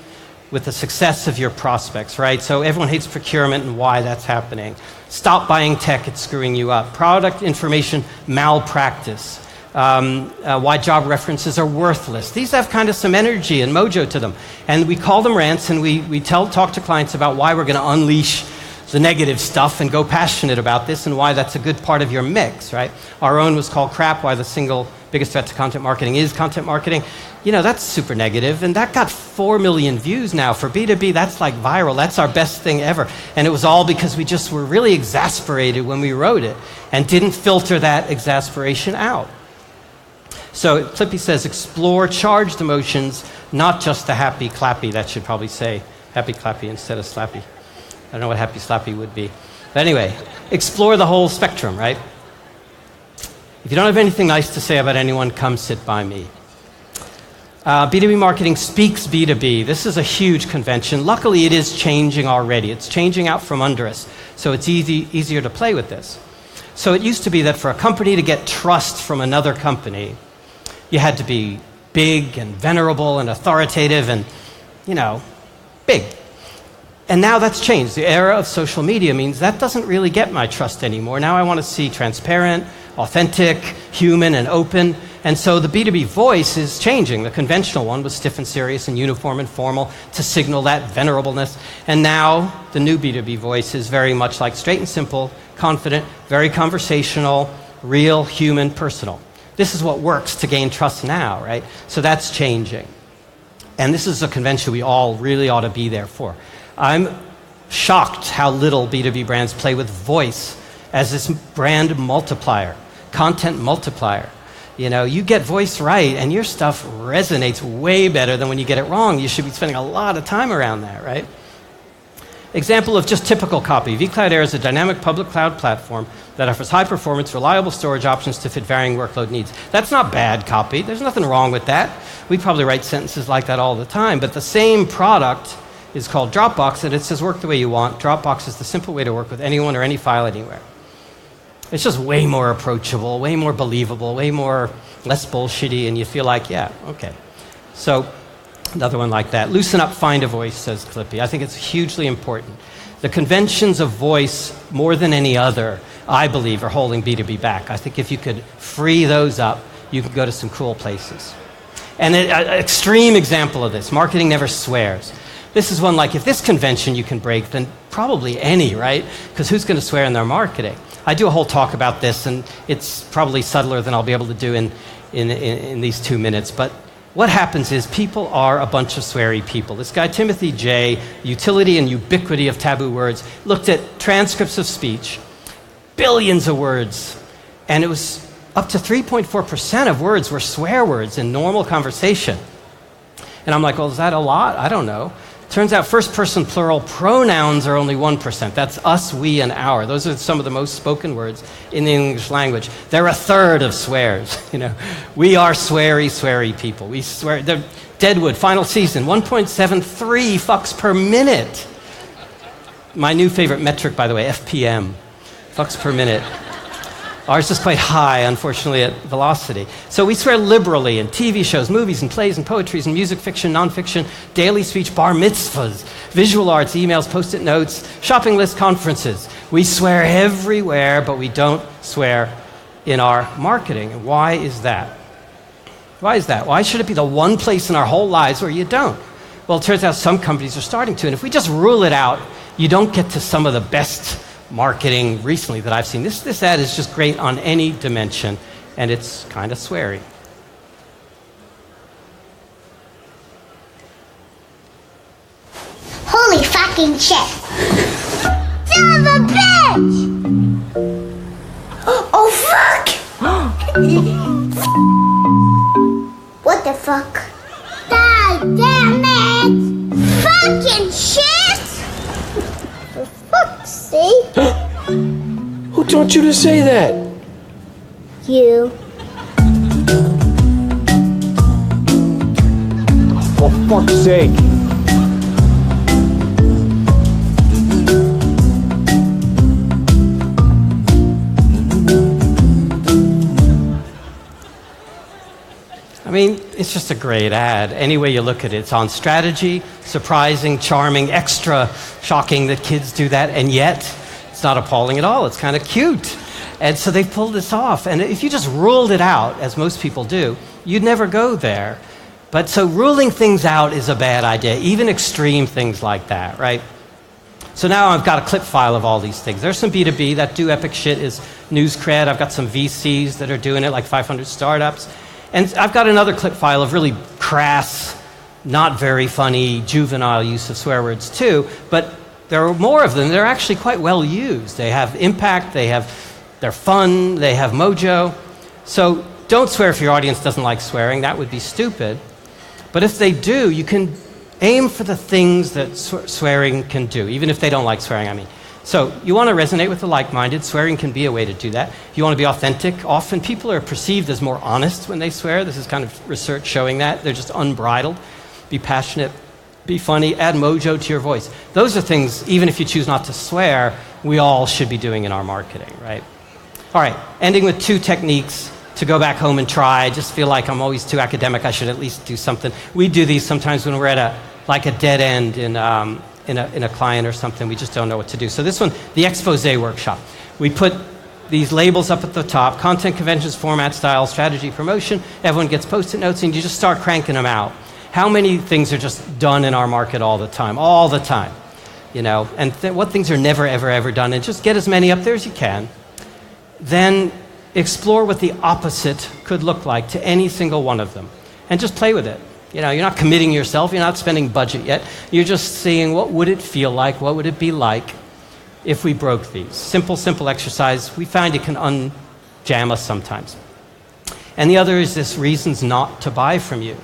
[SPEAKER 2] with the success of your prospects, right? So everyone hates procurement and why that's happening. Stop buying tech, it's screwing you up. Product information malpractice. Why job references are worthless. These have kind of some energy and mojo to them. And we call them rants, and we talk to clients about why we're going to unleash the negative stuff and go passionate about this and why that's a good part of your mix, right? Our own was called Crap, why the single biggest threat to content marketing is content marketing. You know, that's super negative, and that got 4 million views now. For B2B, that's like viral. That's our best thing ever. And it was all because we just were really exasperated when we wrote it and didn't filter that exasperation out. So Clippy says, explore charged emotions, not just the happy clappy. That should probably say happy clappy instead of slappy. I don't know what happy slappy would be. But anyway, explore the whole spectrum, right? If you don't have anything nice to say about anyone, come sit by me. B2B Marketing Speaks B2B. This is a huge convention. Luckily, it is changing already. It's changing out from under us. So it's easier to play with this. So it used to be that for a company to get trust from another company, you had to be big and venerable and authoritative and, big. And now that's changed. The era of social media means that doesn't really get my trust anymore. Now I want to see transparent, authentic, human, and open. And so the B2B voice is changing. The conventional one was stiff and serious and uniform and formal to signal that venerableness. And now the new B2B voice is very much like straight and simple, confident, very conversational, real, human, personal. This is what works to gain trust now, right? So that's changing. And this is a convention we all really ought to be there for. I'm shocked how little B2B brands play with voice as this brand multiplier, content multiplier. You get voice right and your stuff resonates way better than when you get it wrong. You should be spending a lot of time around that, right? Example of just typical copy. vCloud Air is a dynamic public cloud platform that offers high performance, reliable storage options to fit varying workload needs. That's not bad copy. There's nothing wrong with that. We probably write sentences like that all the time, but the same product is called Dropbox, and it says work the way you want. Dropbox is the simple way to work with anyone or any file anywhere. It's just way more approachable, way more believable, less bullshitty, and you feel like, yeah, okay. So another one like that. Loosen up, find a voice, says Clippy. I think it's hugely important. The conventions of voice, more than any other, I believe, are holding B2B back. I think if you could free those up, you could go to some cool places. And an extreme example of this, marketing never swears. This is one like, if this convention you can break, then probably any, right? Because who's going to swear in their marketing? I do a whole talk about this, and it's probably subtler than I'll be able to do in these 2 minutes. But what happens is people are a bunch of sweary people. This guy, Timothy J., Utility and Ubiquity of Taboo Words, looked at transcripts of speech, billions of words, and it was up to 3.4% of words were swear words in normal conversation. And I'm like, well, is that a lot? I don't know. Turns out first person plural pronouns are only 1%. That's us, we, and our. Those are some of the most spoken words in the English language. They're a third of swears. We are sweary, sweary people. We swear. The Deadwood, final season, 1.73 fucks per minute. My new favorite metric, by the way, FPM, fucks per minute. Ours is quite high, unfortunately, at Velocity. So we swear liberally in TV shows, movies, and plays, and poetries, and music, fiction, nonfiction, daily speech, bar mitzvahs, visual arts, emails, post-it notes, shopping lists, conferences. We swear everywhere, but we don't swear in our marketing. And why is that? Why is that? Why should it be the one place in our whole lives where you don't? Well, it turns out some companies are starting to, and if we just rule it out, you don't get to some of the best marketing recently that I've seen. This ad is just great on any dimension, and it's kind of sweary.
[SPEAKER 8] Holy fucking shit! Son of a bitch! Oh fuck! What the fuck? God damn it! Fucking shit! For fuck's sake!
[SPEAKER 9] Who taught you to say that?
[SPEAKER 8] You.
[SPEAKER 9] For fuck's sake!
[SPEAKER 2] I mean, it's just a great ad. Any way you look at it, it's on strategy, surprising, charming, extra shocking that kids do that, and yet it's not appalling at all. It's kind of cute. And so they pulled this off. And if you just ruled it out, as most people do, you'd never go there. But so ruling things out is a bad idea, even extreme things like that, right? So now I've got a clip file of all these things. There's some B2B that do epic shit is news cred. I've got some VCs that are doing it, like 500 startups. And I've got another clip file of really crass, not very funny, juvenile use of swear words too, but there are more of them. They're actually quite well used. They have impact, they're fun, they have mojo. So don't swear if your audience doesn't like swearing. That would be stupid. But if they do, you can aim for the things that swearing can do, even if they don't like swearing, I mean. So you want to resonate with the like-minded. Swearing can be a way to do that. You want to be authentic. Often people are perceived as more honest when they swear. This is kind of research showing that. They're just unbridled. Be passionate. Be funny. Add mojo to your voice. Those are things, even if you choose not to swear, we all should be doing in our marketing, right? All right, ending with 2 techniques to go back home and try. I just feel like I'm always too academic. I should at least do something. We do these sometimes when we're at a dead end in a client or something. We just don't know what to do. So this one, the expose workshop. We put these labels up at the top: content, conventions, format, style, strategy, promotion. Everyone gets post-it notes, and you just start cranking them out. How many things are just done in our market all the time? All the time. And what things are never, ever, ever done? And just get as many up there as you can. Then explore what the opposite could look like to any single one of them. And just play with it. You're not committing yourself. You're not spending budget yet. You're just seeing, what would it feel like? What would it be like if we broke these? Simple exercise. We find it can unjam us sometimes. And the other is this: reasons not to buy from you.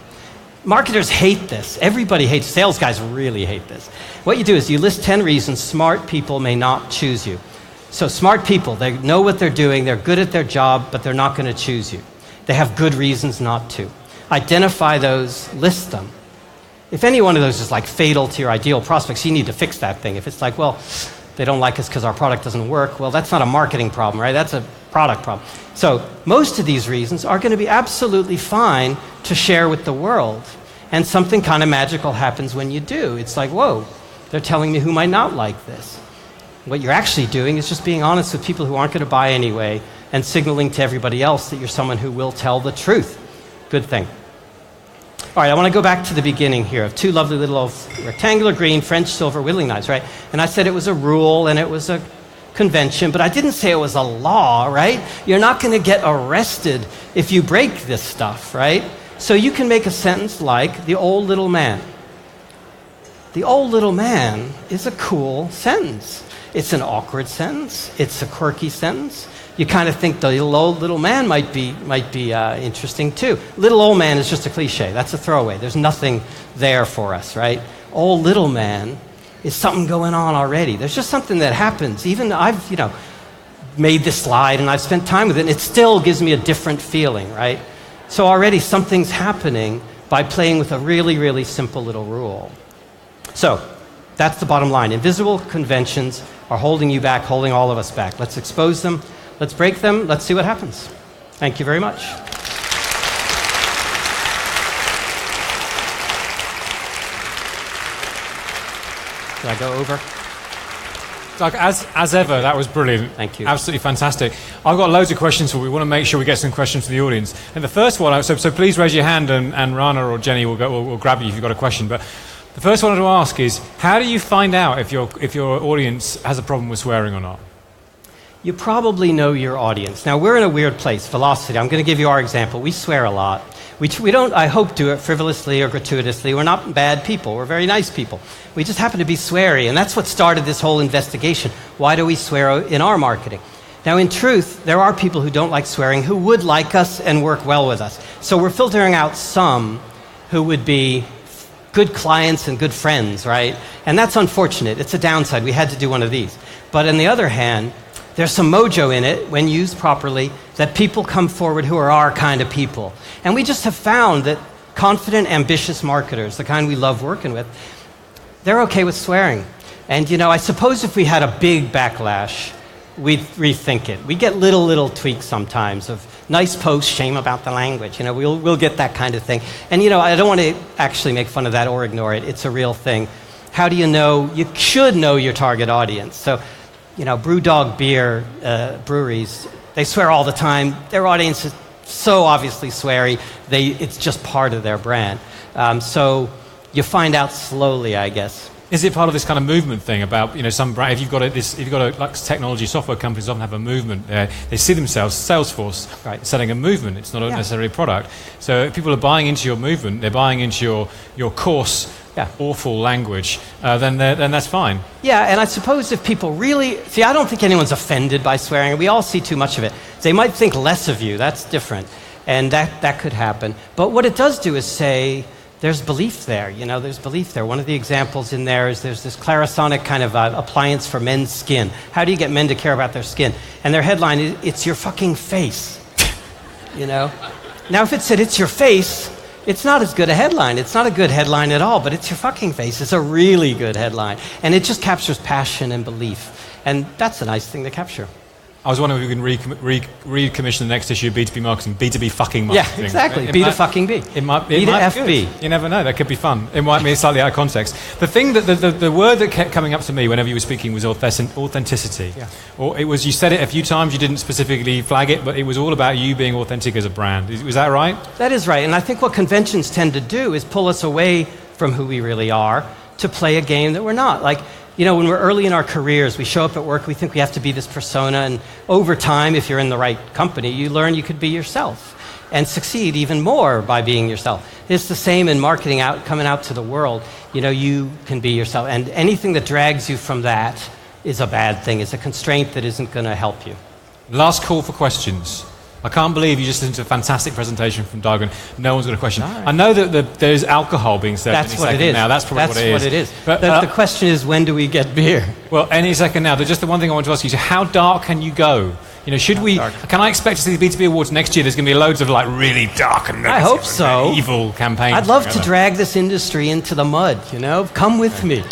[SPEAKER 2] Marketers hate this. Everybody hates. Sales guys really hate this. What you do is you list 10 reasons smart people may not choose you. So smart people, they know what they're doing. They're good at their job, but they're not going to choose you. They have good reasons not to. Identify those, list them. If any one of those is like fatal to your ideal prospects, you need to fix that thing. If it's like, well, they don't like us because our product doesn't work, well, that's not a marketing problem, right? That's a product problem. So most of these reasons are going to be absolutely fine to share with the world. And something kind of magical happens when you do. It's like, whoa, they're telling me who might not like this. What you're actually doing is just being honest with people who aren't going to buy anyway, and signaling to everybody else that you're someone who will tell the truth. Good thing. All right, I want to go back to the beginning here of 2 lovely little rectangular green French silver whittling knives, right? And I said it was a rule and it was a convention, but I didn't say it was a law, right? You're not going to get arrested if you break this stuff, right? So you can make a sentence like, the old little man. The old little man is a cool sentence. It's an awkward sentence. It's a quirky sentence. You kind of think the old little man might be interesting too. Little old man is just a cliche. That's a throwaway. There's nothing there for us, right? Old little man is something going on already. There's just something that happens. Even I've, made this slide and I've spent time with it, and it still gives me a different feeling, right? So already something's happening by playing with a really, really simple little rule. So that's the bottom line. Invisible conventions are holding you back, holding all of us back. Let's expose them. Let's break them. Let's see what happens. Thank you very much. Did I go over?
[SPEAKER 1] Doug, as ever, that was brilliant.
[SPEAKER 2] Thank you.
[SPEAKER 1] Absolutely fantastic. I've got loads of questions for you. We want to make sure we get some questions from the audience. And the first one, so please raise your hand, and Rana or Jenny will grab you if you've got a question. But the first one I want to ask is, how do you find out if your audience has a problem with swearing or not?
[SPEAKER 2] You probably know your audience. Now, we're in a weird place. Velocity, I'm going to give you our example. We swear a lot. We don't, I hope, do it frivolously or gratuitously. We're not bad people. We're very nice people. We just happen to be sweary, and that's what started this whole investigation. Why do we swear in our marketing? Now, in truth, there are people who don't like swearing who would like us and work well with us. So we're filtering out some who would be good clients and good friends, right? And that's unfortunate. It's a downside. We had to do one of these. But on the other hand, there's some mojo in it, when used properly, that people come forward who are our kind of people. And we just have found that confident, ambitious marketers, the kind we love working with, they're okay with swearing. And, I suppose if we had a big backlash, we'd rethink it. We get little tweaks sometimes of nice posts, shame about the language. We'll get that kind of thing. And, I don't want to actually make fun of that or ignore it. It's a real thing. How do you know? You should know your target audience. So, Brewdog beer breweries, they swear all the time. Their audience is so obviously sweary. It's just part of their brand. So you find out slowly, I guess.
[SPEAKER 1] Is it part of this kind of movement thing about, some brand, if you've got like technology software companies often have a movement, they see themselves, Salesforce, right, selling a movement. It's not necessarily a product. So if people are buying into your movement, they're buying into your coarse, awful language, then that's fine.
[SPEAKER 2] Yeah, and I suppose if people really, I don't think anyone's offended by swearing. We all see too much of it. They might think less of you. That's different. And that could happen. But what it does do is say, there's belief there, there's belief there. One of the examples in there is there's this Clarisonic kind of appliance for men's skin. How do you get men to care about their skin? And their headline is, it's your fucking face, Now, if it said, it's your face, it's not as good a headline. It's not a good headline at all, but it's your fucking face. It's a really good headline. And it just captures passion and belief. And that's a nice thing to capture.
[SPEAKER 1] I was wondering if we can recommission the next issue of B2B Marketing, B2B fucking marketing.
[SPEAKER 2] Yeah, exactly. B to fucking B.
[SPEAKER 1] It might
[SPEAKER 2] B to FB.
[SPEAKER 1] Be good. You never know. That could be fun. It might be slightly out of context. The thing that the word that kept coming up to me whenever you were speaking was authenticity. Yeah. Or it was, you said it a few times. You didn't specifically flag it, but it was all about you being authentic as a brand. Was that right? That
[SPEAKER 2] is right. And I think what conventions tend to do is pull us away from who we really are to play a game that we're not. Like, when we're early in our careers, we show up at work, we think we have to be this persona, and over time, if you're in the right company, you learn you could be yourself and succeed even more by being yourself. It's the same in marketing, coming out to the world. You can be yourself, and anything that drags you from that is a bad thing. It's a constraint that isn't going to help you.
[SPEAKER 1] Last call for questions. I can't believe you just listened to a fantastic presentation from Doug and no one's got a question. No. I know that there's alcohol being served any second now. That's probably what it is.
[SPEAKER 2] That's what it is. But the question is, when do we get beer?
[SPEAKER 1] Well, any second now. There's just the one thing I want to ask you. So how dark can you go? Can I expect to see the B2B Awards next year? There's going to be loads of really dark and
[SPEAKER 2] I hope so.
[SPEAKER 1] Evil campaigns.
[SPEAKER 2] I'd love to drag this industry into the mud, Come with me.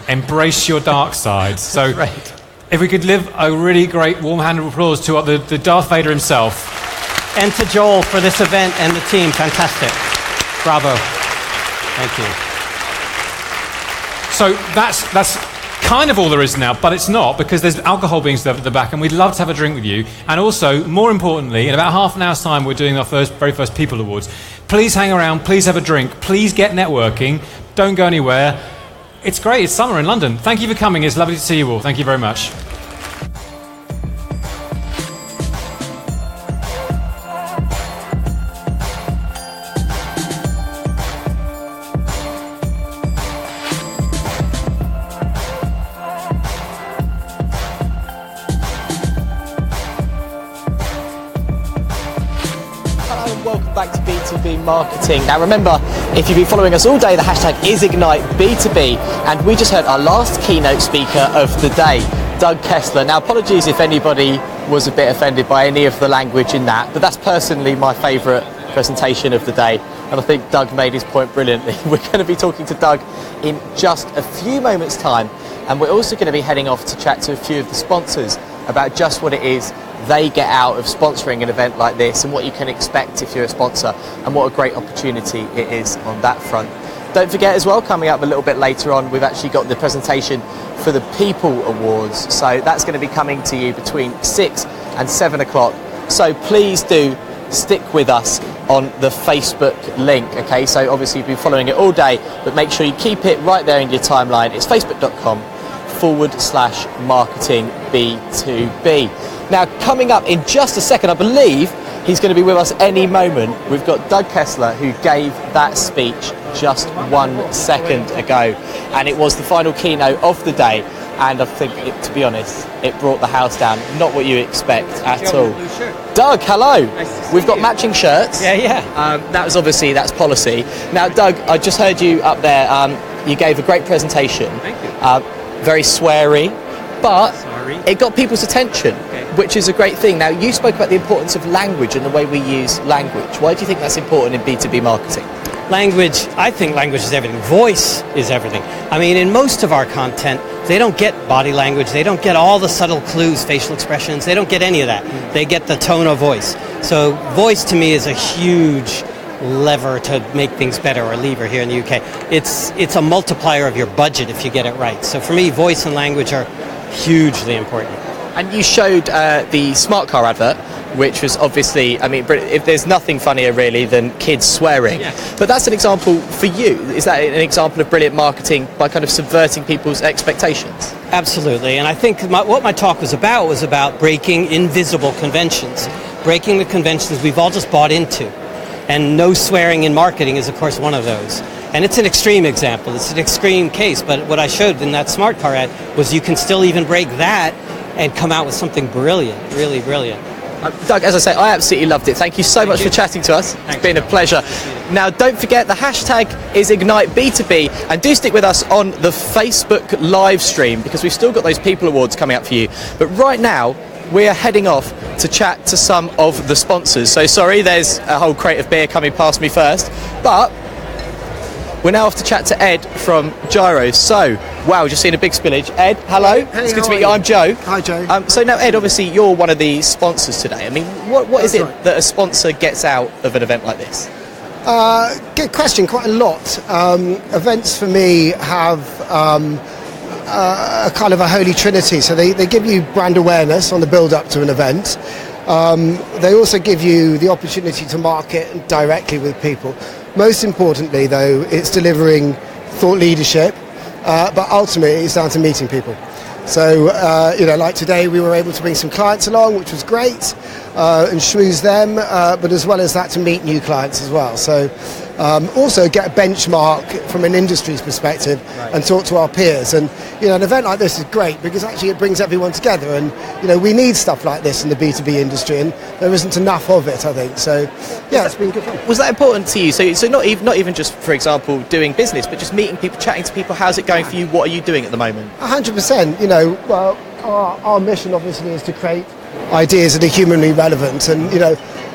[SPEAKER 1] Embrace your dark side. So
[SPEAKER 2] right.
[SPEAKER 1] If we could give a really great warm hand of applause to the Darth Vader himself.
[SPEAKER 2] And to Joel for this event and the team. Fantastic. Bravo. Thank you.
[SPEAKER 1] So that's kind of all there is now, but it's not, because there's alcohol being served at the back, and we'd love to have a drink with you. And also, more importantly, in about half an hour's time, we're doing our very first People Awards. Please hang around, please have a drink, please get networking, don't go anywhere. It's great, it's summer in London. Thank you for coming, it's lovely to see you all. Thank you very much.
[SPEAKER 10] Welcome back to B2B Marketing. Now remember, if you've been following us all day, the hashtag is Ignite B2B, and we just heard our last keynote speaker of the day, Doug Kessler. Now apologies if anybody was a bit offended by any of the language in that, but that's personally my favourite presentation of the day, and I think Doug made his point brilliantly. We're going to be talking to Doug in just a few moments' time, and we're also going to be heading off to chat to a few of the sponsors about just what it is they get out of sponsoring an event like this and what you can expect if you're a sponsor, and what a great opportunity it is on that front. Don't forget as well, coming up a little bit later on, we've actually got the presentation for the People Awards, so that's going to be coming to you between 6 and 7 o'clock, so please do stick with us on the Facebook link. Okay, so obviously you've been following it all day, but make sure you keep it right there in your timeline. It's facebook.com/marketing B2B. Now, coming up in just a second, I believe he's going to be with us any moment. We've got Doug Kessler, who gave that speech just 1 second ago, and it was the final keynote of the day, and I think, to be honest, it brought the house down. Not what you expect at all. Doug, hello.
[SPEAKER 2] Nice to see
[SPEAKER 10] We've got
[SPEAKER 2] you.
[SPEAKER 10] matching shirts.
[SPEAKER 2] Yeah.
[SPEAKER 10] That's policy. Now, Doug, I just heard you up there. You gave a great presentation.
[SPEAKER 2] Thank you.
[SPEAKER 10] Very sweary, but
[SPEAKER 2] Sorry.
[SPEAKER 10] it got people's attention, which is a great thing. Now, you spoke about the importance of language and the way we use language. Why do you think that's important in B2B marketing?
[SPEAKER 2] Language, I think language is everything. Voice is everything. I mean, in most of our content, they don't get body language, they don't get all the subtle clues, facial expressions, they don't get any of that. They get the tone of voice. So voice to me is a huge lever to make things better, or lever here in the UK. It's a multiplier of your budget if you get it right. So for me, voice and language are hugely important.
[SPEAKER 10] And you showed the smart car advert, which was obviously, I mean, if there's nothing funnier really than kids swearing.
[SPEAKER 2] Yeah.
[SPEAKER 10] But that's an example for you. Is that an example of brilliant marketing by kind of subverting people's expectations?
[SPEAKER 2] Absolutely, and I think what my talk was about breaking invisible conventions, breaking the conventions we've all just bought into. And no swearing in marketing is, of course, one of those. And it's an extreme example, it's an extreme case, but what I showed in that smart car ad was you can still even break that and come out with something brilliant, really brilliant.
[SPEAKER 10] Doug, as I say, I absolutely loved it. Thank you so much for chatting to us. It's been a pleasure. Now, don't forget, the hashtag is Ignite B2B, and do stick with us on the Facebook live stream, because we've still got those People Awards coming up for you. But right now, we are heading off to chat to some of the sponsors. So sorry, there's a whole crate of beer coming past me first, but we're now off to chat to Ed from Gyro. So, wow, just seen a big spillage. Ed, hello.
[SPEAKER 11] Hey,
[SPEAKER 10] it's good to meet
[SPEAKER 11] how
[SPEAKER 10] you.
[SPEAKER 11] are
[SPEAKER 10] I'm Joe.
[SPEAKER 11] Hi, Joe.
[SPEAKER 10] So now, Ed, obviously you're one of the sponsors today. I mean, what is it
[SPEAKER 11] right.
[SPEAKER 10] that a sponsor gets out of an event like this?
[SPEAKER 11] Good question, quite a lot. Events for me have a kind of a holy trinity. So they give you brand awareness on the build-up to an event. They also give you the opportunity to market directly with people. Most importantly, though, it's delivering thought leadership, but ultimately it's down to meeting people. So, like today, we were able to bring some clients along, which was great, and schmooze them, but as well as that, to meet new clients as well. So, also get a benchmark from an industry's perspective and talk to our peers. And, an event like this is great because actually it brings everyone together. And, we need stuff like this in the B2B industry, and there isn't enough of it, I think. So, yeah, it's been good fun.
[SPEAKER 10] Was that important to you? So not even just, for example, doing business, but just meeting people, chatting to people. How's it going for you? What are you doing at the moment?
[SPEAKER 11] 100%. Well, our mission obviously is to create ideas that are humanly relevant, and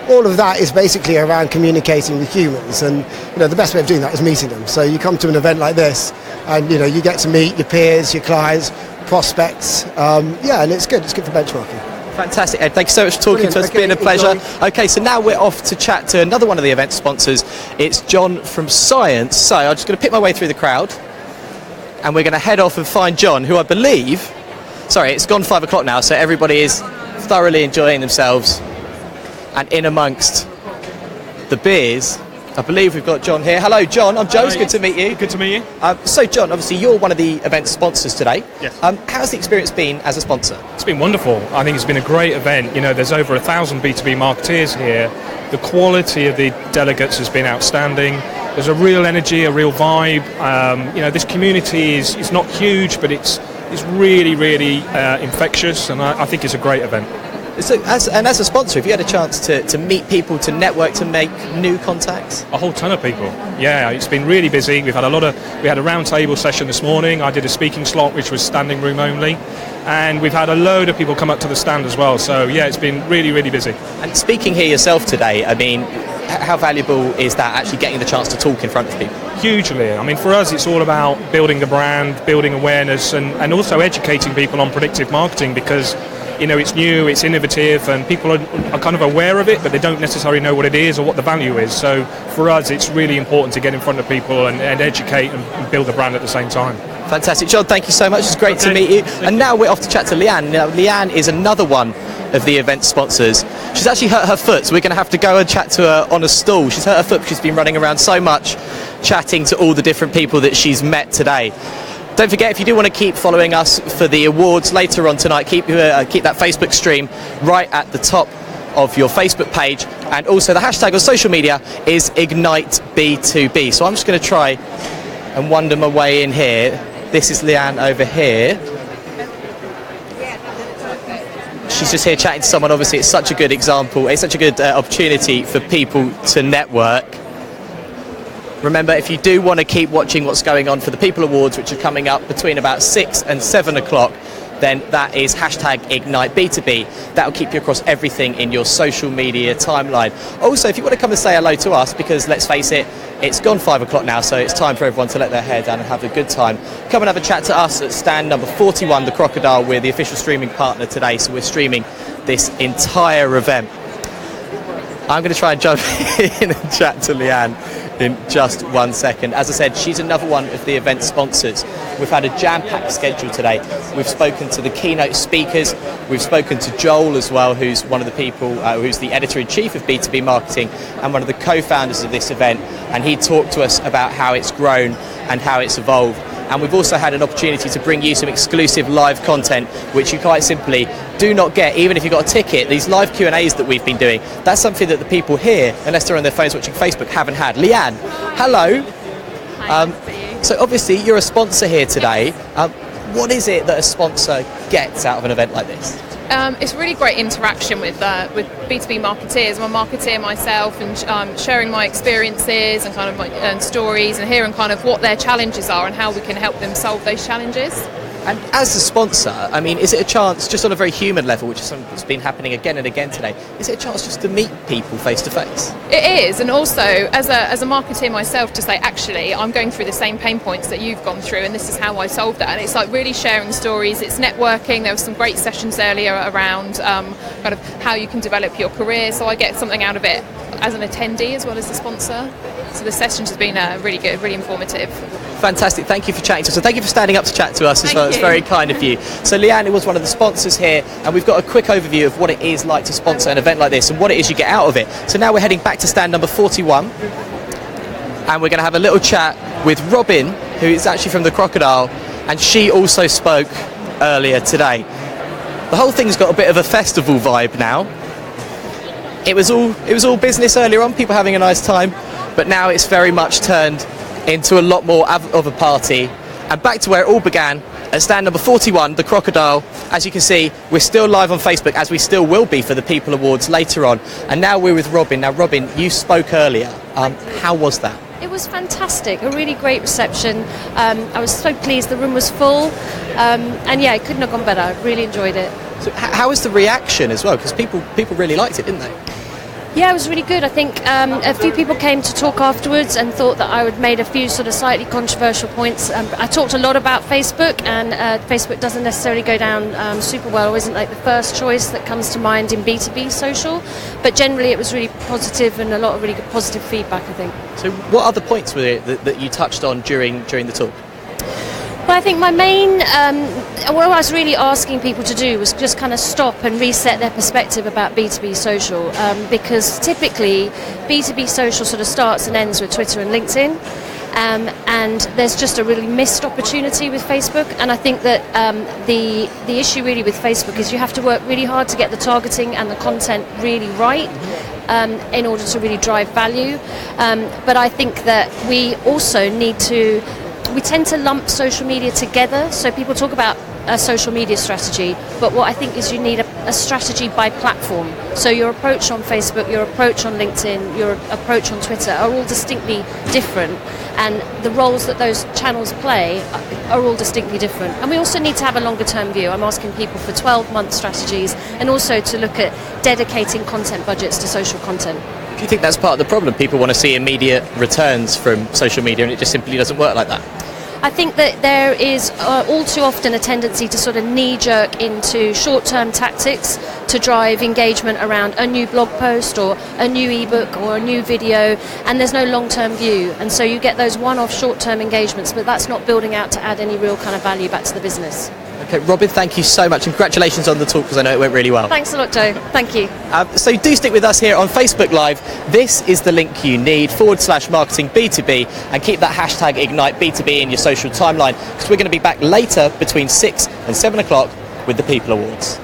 [SPEAKER 11] all of that is basically around communicating with humans, and the best way of doing that is meeting them. So you come to an event like this, and you get to meet your peers, your clients, prospects. And it's good for benchmarking.
[SPEAKER 10] Fantastic, Ed. Thank you so much for talking to us. It's been a pleasure. Okay, so now we're off to chat to another one of the event sponsors. It's John from Science. So I'm just going to pick my way through the crowd, and we're going to head off and find John, who I believe... Sorry, it's gone 5 o'clock now, so everybody is thoroughly enjoying themselves. And in amongst the beers, I believe we've got John here. Hello, John. I'm Joe. It's good to meet you.
[SPEAKER 12] Good to meet you.
[SPEAKER 10] So, John, obviously you're one of the event sponsors today.
[SPEAKER 12] Yes.
[SPEAKER 10] How's the experience been as a sponsor?
[SPEAKER 12] It's been wonderful. I think it's been a great event. You know, there's over 1,000 B2B marketeers here. The quality of the delegates has been outstanding. There's a real energy, a real vibe. You know, this community is not huge, but it's really, really infectious, and I think it's a great event.
[SPEAKER 10] So, as a sponsor, have you had a chance to meet people, to network, to make new contacts?
[SPEAKER 12] A whole ton of people. Yeah, it's been really busy. We had a round table session this morning. I did a speaking slot, which was standing room only. And we've had a load of people come up to the stand as well. So, yeah, it's been really, really busy.
[SPEAKER 10] And speaking here yourself today, I mean, how valuable is that, actually getting the chance to talk in front of people?
[SPEAKER 12] Hugely. I mean, for us, it's all about building the brand, building awareness, and also educating people on predictive marketing, because you know, it's new, it's innovative, and people are kind of aware of it, but they don't necessarily know what it is or what the value is. So for us, it's really important to get in front of people and educate and build a brand at the same time.
[SPEAKER 10] Fantastic. John, thank you so much. It's great to meet you. And now we're off to chat to Leanne. Now, Leanne is another one of the event sponsors. She's actually hurt her foot, so we're going to have to go and chat to her on a stool. She's hurt her foot because she's been running around so much, chatting to all the different people that she's met today. Don't forget, if you do want to keep following us for the awards later on tonight, keep that Facebook stream right at the top of your Facebook page. And also the hashtag on social media is Ignite B2B. So I'm just going to try and wander my way in here. This is Leanne over here. She's just here chatting to someone. Obviously, it's such a good example. It's such a good opportunity for people to network. Remember, if you do want to keep watching what's going on for the People Awards, which are coming up between about 6 and 7 o'clock, then that is hashtag Ignite B2B. That'll keep you across everything in your social media timeline. Also, if you want to come and say hello to us, because let's face it, it's gone 5 o'clock now, so it's time for everyone to let their hair down and have a good time. Come and have a chat to us at stand number 41, the Crocodile. We're the official streaming partner today, so we're streaming this entire event. I'm going to try and jump in and chat to Leanne in just 1 second. As I said, she's another one of the event sponsors. We've had a jam-packed schedule today. We've spoken to the keynote speakers. We've spoken to Joel as well, who's one of the people, who's the editor-in-chief of B2B Marketing and one of the co-founders of this event. And he talked to us about how it's grown and how it's evolved. And we've also had an opportunity to bring you some exclusive live content, which you quite simply do not get, even if you've got a ticket. These live Q&As that we've been doing, that's something that the people here, unless they're on their phones watching Facebook, haven't had. Leanne, hello.
[SPEAKER 13] Hi,
[SPEAKER 10] so obviously you're a sponsor here today. What is it that a sponsor gets out of an event like this?
[SPEAKER 13] It's really great interaction with B2B marketeers. I'm a marketeer myself, and sharing my experiences and kind of my stories, and hearing kind of what their challenges are and how we can help them solve those challenges.
[SPEAKER 10] And as a sponsor, I mean, is it a chance, just on a very human level, which is something that's been happening again and again today, is it a chance just to meet people face to face?
[SPEAKER 13] It is, and also as a marketeer myself, to say, actually, I'm going through the same pain points that you've gone through, and this is how I solved that. And it's like really sharing stories, it's networking. There were some great sessions earlier around kind of how you can develop your career, so I get something out of it as an attendee as well as the sponsor. So the sessions have been really good, really informative.
[SPEAKER 10] Fantastic, thank you for chatting to us. So thank you for standing up to chat to us as well. It's very kind of you. So Leanne was one of the sponsors here, and we've got a quick overview of what it is like to sponsor an event like this and what it is you get out of it. So now we're heading back to stand number 41, and we're going to have a little chat with Robin, who is actually from the Crocodile, and she also spoke earlier today. The whole thing's got a bit of a festival vibe now. It was all business earlier on, people having a nice time, but now it's very much turned into a lot more of a party. And back to where it all began, at stand number 41, the Crocodile. As you can see, we're still live on Facebook, as we still will be for the People Awards later on. And now we're with Robin. Now, Robin, you spoke earlier. How was that?
[SPEAKER 14] It was fantastic, a really great reception. I was so pleased, the room was full. And yeah, it couldn't have gone better. I really enjoyed it.
[SPEAKER 10] So how was the reaction as well? Because people really liked it, didn't they?
[SPEAKER 14] Yeah, it was really good. I think a few people came to talk afterwards and thought that I had made a few sort of slightly controversial points. I talked a lot about Facebook, and Facebook doesn't necessarily go down super well, or isn't like the first choice that comes to mind in B2B social. But generally it was really positive, and a lot of really good positive feedback, I think.
[SPEAKER 10] So what other points were there that you touched on during the talk?
[SPEAKER 14] Well, I think my main, what I was really asking people to do was just kind of stop and reset their perspective about B2B social, because typically B2B social sort of starts and ends with Twitter and LinkedIn. And there's just a really missed opportunity with Facebook, and I think that the issue really with Facebook is you have to work really hard to get the targeting and the content really right in order to really drive value. But I think that we also we tend to lump social media together, so people talk about a social media strategy, but what I think is you need a strategy by platform. So your approach on Facebook, your approach on LinkedIn, your approach on Twitter are all distinctly different, and the roles that those channels play are all distinctly different. And we also need to have a longer term view. I'm asking people for 12-month strategies, and also to look at dedicating content budgets to social content.
[SPEAKER 10] Do you think that's part of the problem? People want to see immediate returns from social media, and it just simply doesn't work like that?
[SPEAKER 14] I think that there is all too often a tendency to sort of knee-jerk into short-term tactics to drive engagement around a new blog post or a new ebook or a new video, and there's no long-term view. And so you get those one-off short-term engagements, but that's not building out to add any real kind of value back to the business.
[SPEAKER 10] Okay, Robin, thank you so much, and congratulations on the talk, because I know it went really well.
[SPEAKER 14] Thanks a lot, Joe. Thank you.
[SPEAKER 10] So do stick with us here on Facebook Live. This is the link you need, /marketing B2B, and keep that hashtag Ignite B2B in your social timeline, because we're going to be back later between 6 and 7 o'clock with the People Awards.